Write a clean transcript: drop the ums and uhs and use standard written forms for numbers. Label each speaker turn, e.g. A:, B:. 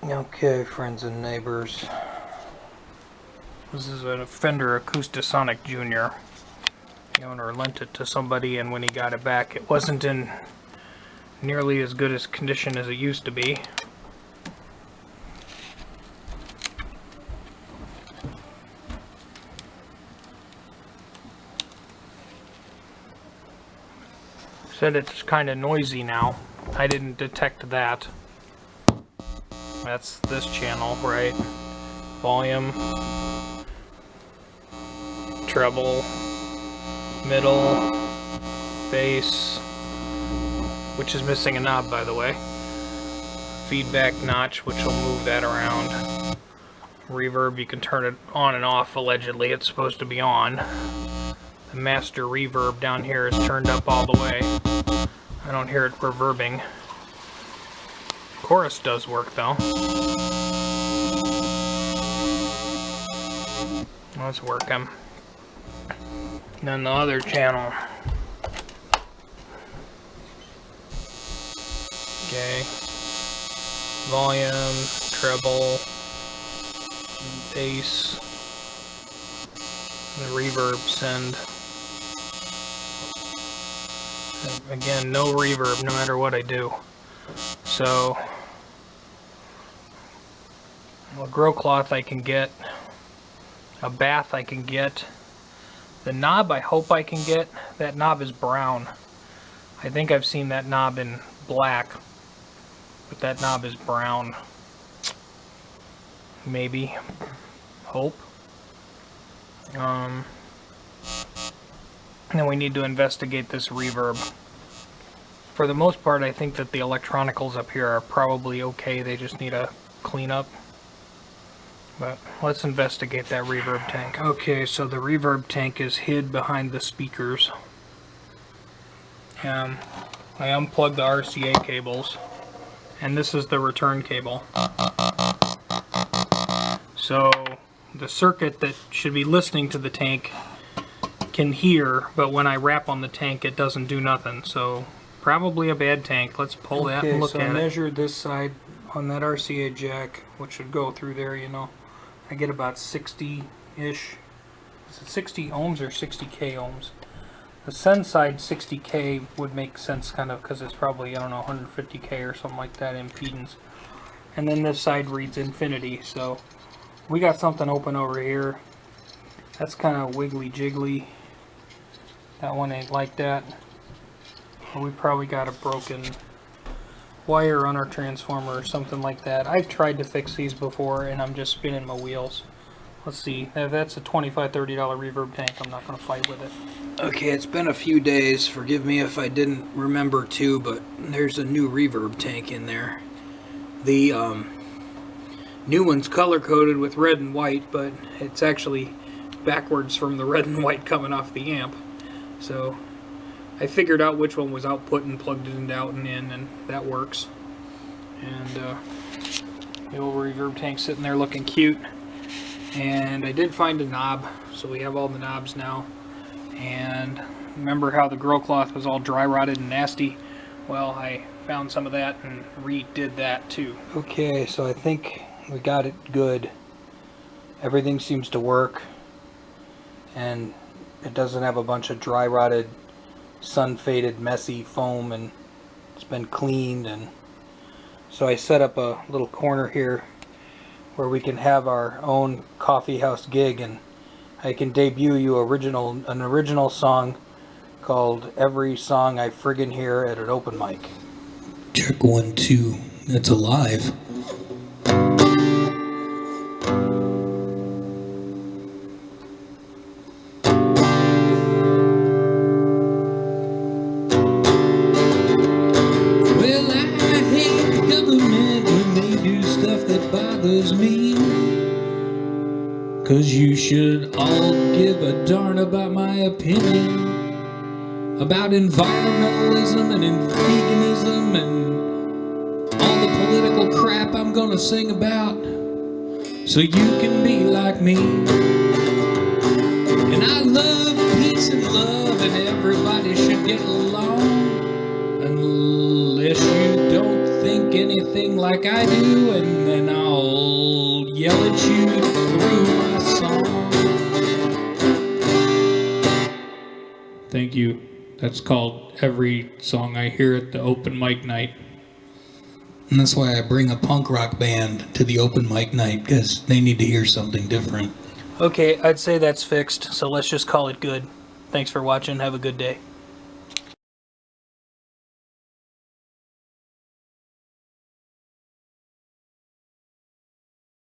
A: Okay, friends and neighbors. This is a Fender Acoustasonic Jr. The owner lent it to somebody, and when he got it back, it wasn't in nearly as good as condition as it used to be. Said it's kind of noisy now. I didn't detect that. That's this channel, right? Volume, treble, middle, bass, which is missing a knob, by the way. Feedback notch, which will move that around. Reverb, you can turn it on and off, allegedly. It's supposed to be on. The master reverb down here is turned up all the way. I don't hear it reverbing. Chorus does work though. Let's work them. Then the other channel. Okay. Volume, treble, bass, the reverb send. And again, no reverb no matter what I do. So a grow cloth I can get, a bath I can get, the knob I hope I can get. That knob is brown. I think I've seen that knob in black, but that knob is brown. Maybe. Hope. And then we need to investigate this reverb. For the most part, I think that the electronicals up here are probably okay. They just need a cleanup. But let's investigate that reverb tank. Okay, so the reverb tank is hid behind the speakers. I unplugged the RCA cables, and this is the return cable. So the circuit that should be listening to the tank can hear, but when I rap on the tank it doesn't do nothing. So probably a bad tank. Let's pull that and look at it. Okay, so I measured this side on that RCA jack, which should go through there, you know. I get about 60-ish. Is it 60 ohms or 60k ohms? The send side 60k would make sense, kind of, because it's probably, I don't know, 150k or something like that impedance. And then this side reads infinity, so we got something open over here. That's kind of wiggly jiggly. That one ain't like that. But we probably got a broken wire on our transformer or something like that. I've tried to fix these before and I'm just spinning my wheels. Let's see, if that's a $25–30 reverb tank, I'm not going to fight with it. Okay, it's been a few days. Forgive me if I didn't remember to, but there's a new reverb tank in there. The new one's color-coded with red and white, but it's actually backwards from the red and white coming off the amp. So I figured out which one was output and plugged it into out and in, and that works. And the old reverb tank sitting there looking cute. And I did find a knob, so we have all the knobs now. And remember how the grow cloth was all dry rotted and nasty? Well, I found some of that and redid that too. Okay, so I think we got it good. Everything seems to work, and it doesn't have a bunch of dry rotted, sun faded, messy foam, and it's been cleaned. And so I set up a little corner here where we can have our own coffee house gig, and I can debut you an original song called Every Song I Friggin' Hear at an Open Mic. Check 1, 2. That's alive. Well, I hate the government when they do stuff that bothers me. 'Cause you should all give a darn about my opinion about environmentalism and veganism and all the political crap I'm gonna sing about, so you can be like me. And I love peace and love, and everybody should get along, unless you don't think anything like I do, and then I'll yell at you through my song. Thank you. That's called Every Song I Hear at the Open Mic Night.
B: And that's why I bring a punk rock band to the open mic night, because they need to hear something different.
A: Okay, I'd say that's fixed, so let's just call it good. Thanks for watching. Have a good day.